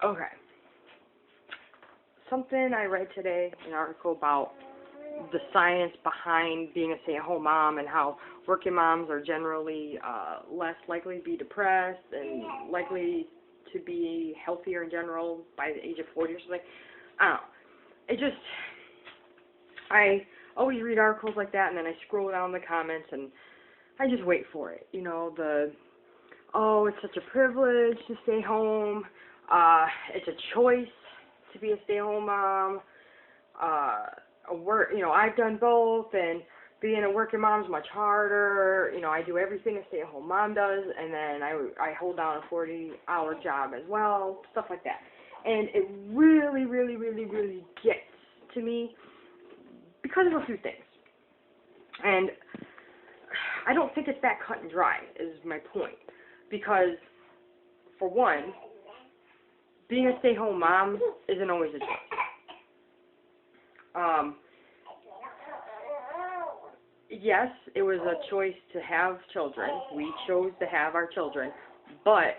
Okay. Something I read today, an article about the science behind being a stay-at-home mom and how working moms are generally less likely to be depressed and likely to be healthier in general by the age of 40 or something. I don't know. It just, I always read articles like that and then I scroll down the comments and I just wait for it. Oh, it's such a privilege to stay home. It's a choice to be a stay-at-home mom. I've done both, and being a working mom is much harder. I do everything a stay-at-home mom does, and then I hold down a 40-hour job as well, stuff like that. And it really, really, really, really gets to me because of a few things. And I don't think it's that cut and dry, is my point. Because, for one, being a stay-at-home mom isn't always a choice. Yes, it was a choice to have children. We chose to have our children. But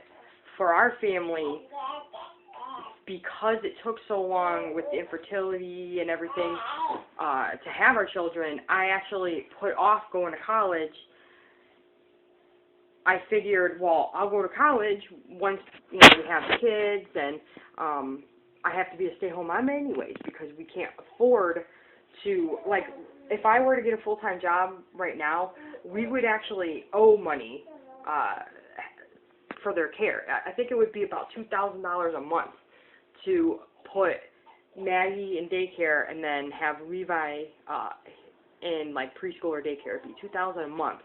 for our family, because it took so long with the infertility and everything to have our children, I actually put off going to college. I figured, well, I'll go to college once we have the kids, and I have to be a stay-at-home mom anyways because we can't afford to, like, if I were to get a full-time job right now, we would actually owe money for their care. I think it would be about $2,000 a month to put Maggie in daycare and then have Levi in, like, preschool or daycare. It would be $2,000 a month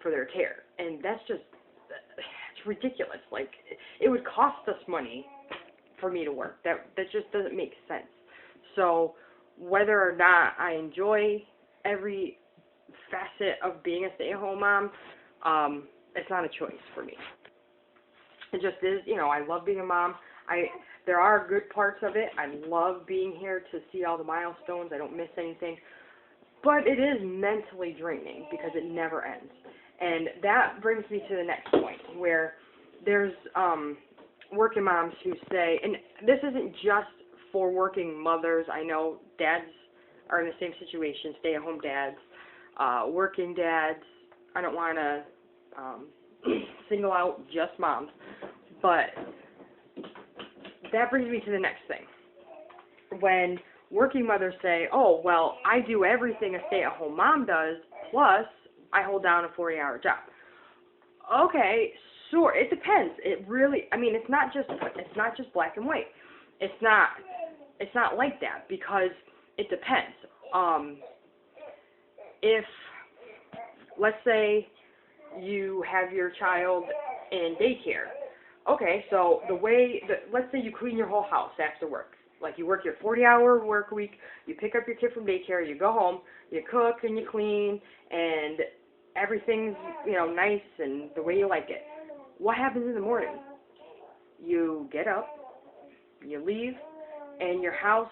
for their care. And that's just, it's ridiculous. Like, it would cost us money for me to work. That just doesn't make sense. So whether or not I enjoy every facet of being a stay-at-home mom, it's not a choice for me. It just is. I love being a mom. There are good parts of it. I love being here to see all the milestones. I don't miss anything. But it is mentally draining because it never ends. And that brings me to the next point, where there's working moms who say, and this isn't just for working mothers. I know dads are in the same situation, stay-at-home dads, working dads. I don't want to single out just moms. But that brings me to the next thing. When working mothers say, oh, well, I do everything a stay-at-home mom does, plus I hold down a 40-hour job. Okay, sure, it depends. It really, it's not just black and white. It's not like that because it depends. If, let's say, you have your child in daycare. Okay, so let's say you clean your whole house after work. Like, you work your 40-hour work week, you pick up your kid from daycare, you go home, you cook and you clean, and everything's, nice and the way you like it. What happens in the morning? You get up, you leave, and your house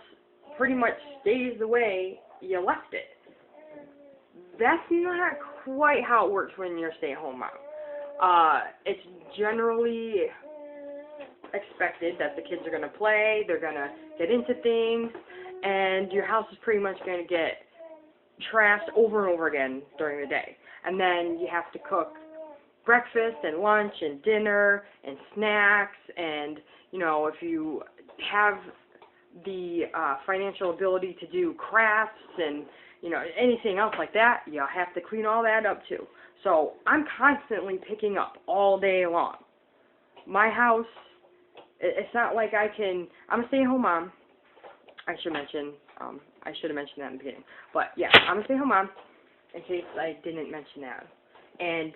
pretty much stays the way you left it. That's not quite how it works when you're a stay-at-home mom. It's generally expected that the kids are going to play, they're going to get into things, and your house is pretty much going to get trashed over and over again during the day. And then you have to cook breakfast and lunch and dinner and snacks, and, if you have the financial ability to do crafts and, anything else like that, you have to clean all that up too. So I'm constantly picking up all day long. My house, it's not like I'm a stay-at-home mom. I should have mentioned that in the beginning. But yeah, I'm a stay-at-home mom, in case I didn't mention that. And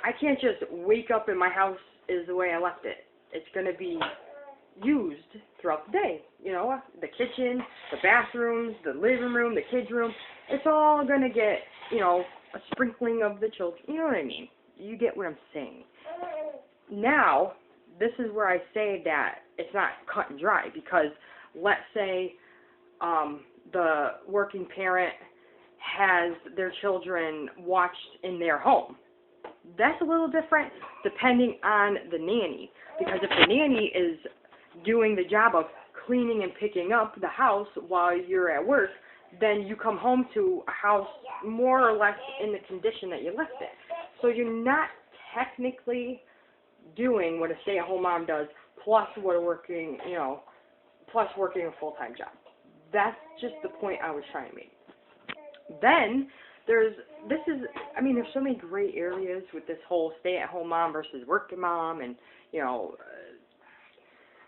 I can't just wake up and my house is the way I left it. It's going to be used throughout the day. The kitchen, the bathrooms, the living room, the kids' room. It's all going to get, a sprinkling of the children. You know what I mean? You get what I'm saying. Now, this is where I say that it's not cut and dry, because let's say the working parent has their children watched in their home. That's a little different depending on the nanny. Because if the nanny is doing the job of cleaning and picking up the house while you're at work, then you come home to a house more or less in the condition that you left it. So you're not technically doing what a stay-at-home mom does, plus plus working a full-time job. That's just the point I was trying to make. Then there's so many gray areas with this whole stay-at-home mom versus working mom, and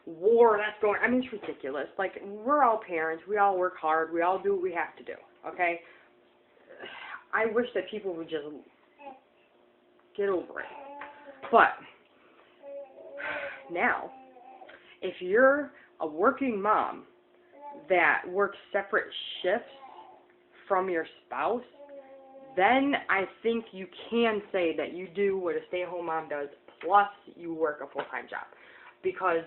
war that's going. It's ridiculous. Like, we're all parents. We all work hard. We all do what we have to do. Okay. I wish that people would just get over it. But now, if you're a working mom that works separate shifts from your spouse, then I think you can say that you do what a stay-at-home mom does, plus you work a full-time job. Because,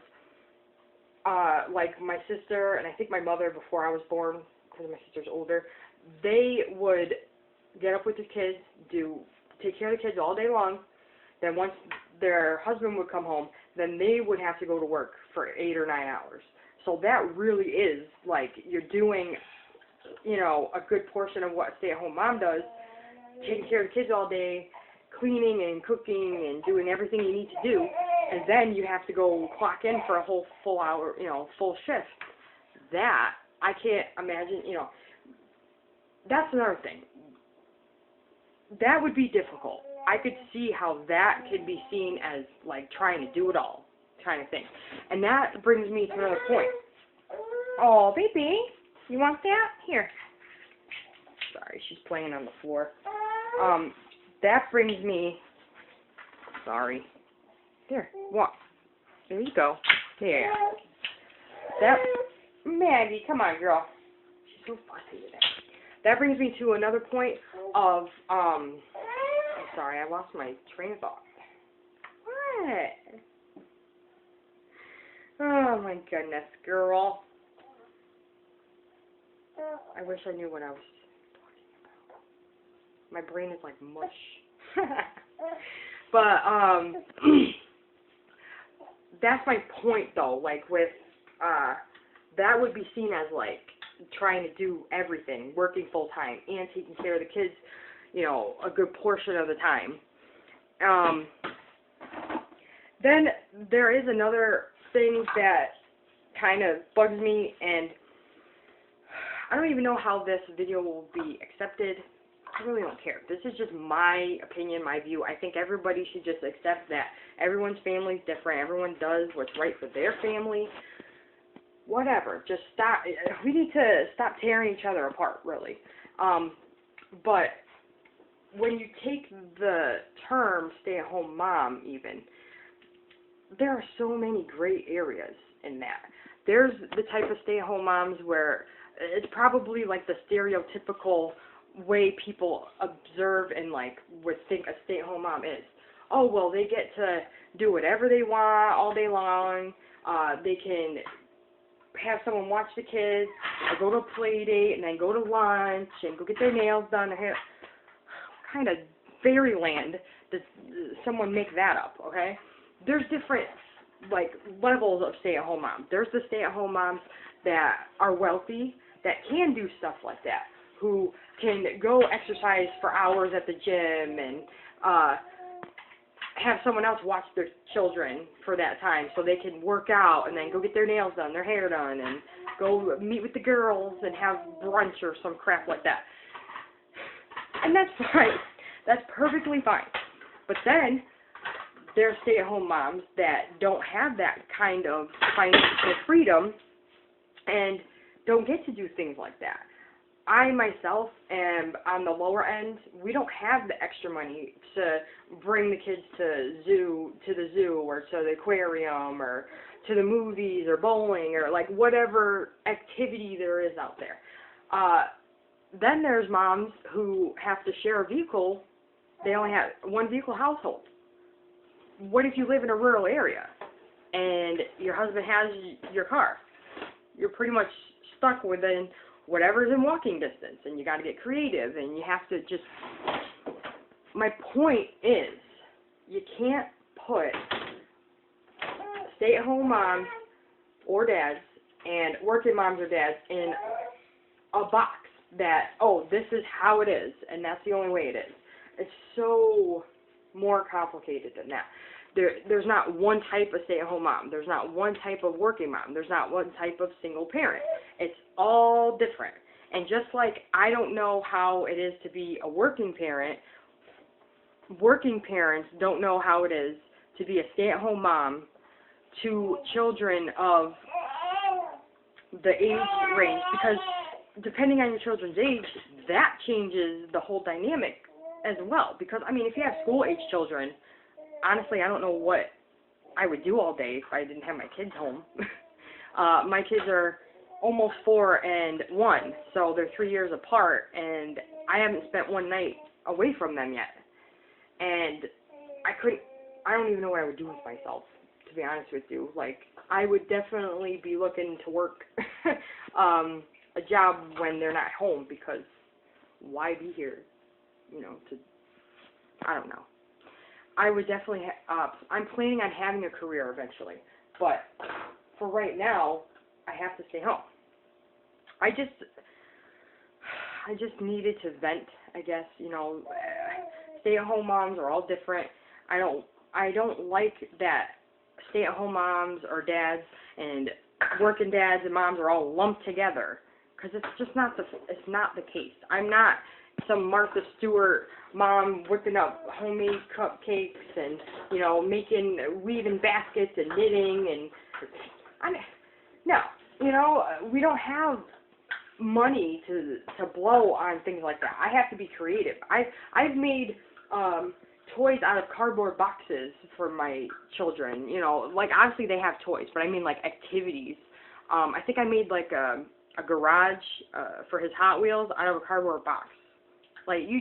like my sister and I think my mother before I was born, because my sister's older, they would get up with the kids, take care of the kids all day long. Then once their husband would come home, then they would have to go to work for 8 or 9 hours. So that really is, like, you're doing, a good portion of what a stay-at-home mom does, taking care of the kids all day, cleaning and cooking and doing everything you need to do, and then you have to go clock in for a whole full hour, full shift. That, I can't imagine, that's another thing. That would be difficult. I could see how that could be seen as, like, trying to do it all kind of thing. And that brings me to another point. Oh, baby, you want that? Here. Sorry, she's playing on the floor. That brings me, sorry. There, walk. There you go. There. Maggie, come on, girl. She's so fussy today. That brings me to another point of, I'm sorry, I lost my train of thought. What? Oh, my goodness, girl. I wish I knew what I was talking about. My brain is like mush. But, that's my point, though. Like, with, that would be seen as, like, trying to do everything, working full-time, and taking care of the kids, a good portion of the time. Then there is another thing that kind of bugs me, and I don't even know how this video will be accepted. I really don't care. This is just my opinion, my view. I think everybody should just accept that everyone's family is different. Everyone does what's right for their family. Whatever. Just stop. We need to stop tearing each other apart, really. But when you take the term stay-at-home mom, even, there are so many gray areas in that. There's the type of stay-at-home moms where it's probably like the stereotypical way people observe and, like, would think a stay-at-home mom is. Oh, well, they get to do whatever they want all day long. They can have someone watch the kids, or go to a play date, and then go to lunch, and go get their nails done. What kind of fairyland does someone make that up, okay? There's different, like, levels of stay-at-home moms. There's the stay-at-home moms that are wealthy, that can do stuff like that, who can go exercise for hours at the gym and have someone else watch their children for that time so they can work out and then go get their nails done, their hair done, and go meet with the girls and have brunch or some crap like that. And that's fine. That's perfectly fine. But then there are stay-at-home moms that don't have that kind of financial freedom and don't get to do things like that. I myself am on the lower end. We don't have the extra money to bring the kids to the zoo or to the aquarium or to the movies or bowling or, like, whatever activity there is out there. Then there's moms who have to share a vehicle. They only have one vehicle household. What if you live in a rural area and your husband has your car? You're pretty much stuck within whatever's in walking distance, and you got to get creative, and you have to just, my point is, you can't put stay-at-home moms or dads and working moms or dads in a box that, oh, this is how it is, and that's the only way it is. It's so more complicated than that. There's not one type of stay-at-home mom. There's not one type of working mom. There's not one type of single parent. It's all different. And just like I don't know how it is to be a working parent, working parents don't know how it is to be a stay-at-home mom to children of the age range, because depending on your children's age, that changes the whole dynamic as well. Because, I mean, if you have school-age children, honestly, I don't know what I would do all day if I didn't have my kids home. My kids are almost 4 and 1, so they're 3 years apart, and I haven't spent one night away from them yet. And I don't even know what I would do with myself, to be honest with you. Like, I would definitely be looking to work a job when they're not home, because why be here, you know, I don't know. I would definitely, I'm planning on having a career eventually, but for right now, I have to stay home. I just needed to vent, I guess, you know. Stay-at-home moms are all different. I don't like that stay-at-home moms or dads and working dads and moms are all lumped together, because it's just not the case. I'm not some Martha Stewart mom whipping up homemade cupcakes and, you know, weaving baskets and knitting, and no, you know, we don't have money to blow on things like that. I have to be creative. I've made toys out of cardboard boxes for my children, you know, like obviously they have toys, but I mean like activities. I think I made like a garage for his Hot Wheels out of a cardboard box. Like you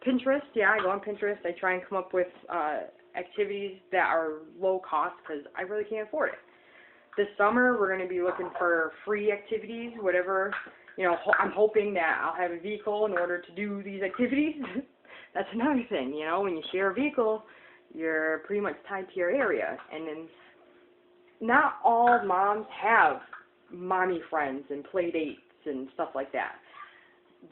Pinterest, yeah, I go on Pinterest, I try and come up with activities that are low cost because I really can't afford it. This summer we're going to be looking for free activities, whatever, you know, I'm hoping that I'll have a vehicle in order to do these activities. That's another thing, you know, when you share a vehicle, you're pretty much tied to your area. And then not all moms have mommy friends and play dates and stuff like that.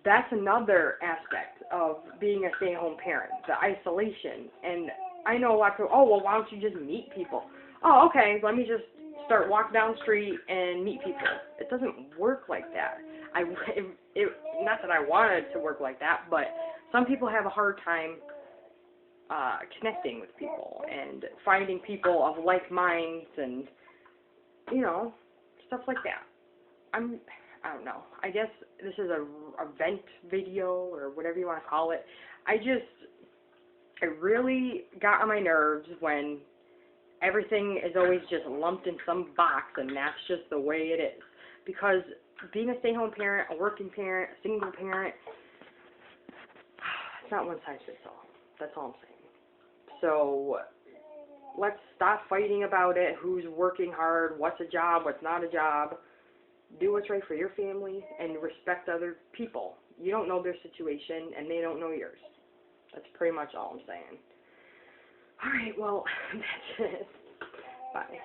That's another aspect of being a stay-at-home parent, the isolation. And I know a lot of people, oh, well, why don't you just meet people? Oh, okay, let me just start walking down the street and meet people. It doesn't work like that. Not that I wanted to work like that, but some people have a hard time connecting with people and finding people of like minds and, you know, stuff like that. I don't know. I guess this is a vent video or whatever you want to call it. It really got on my nerves when everything is always just lumped in some box and that's just the way it is. Because being a stay-home parent, a working parent, a single parent, it's not one size fits all. That's all I'm saying. So let's stop fighting about it, who's working hard, what's a job, what's not a job. Do what's right for your family and respect other people. You don't know their situation and they don't know yours. That's pretty much all I'm saying. Alright, well, that's it. Bye.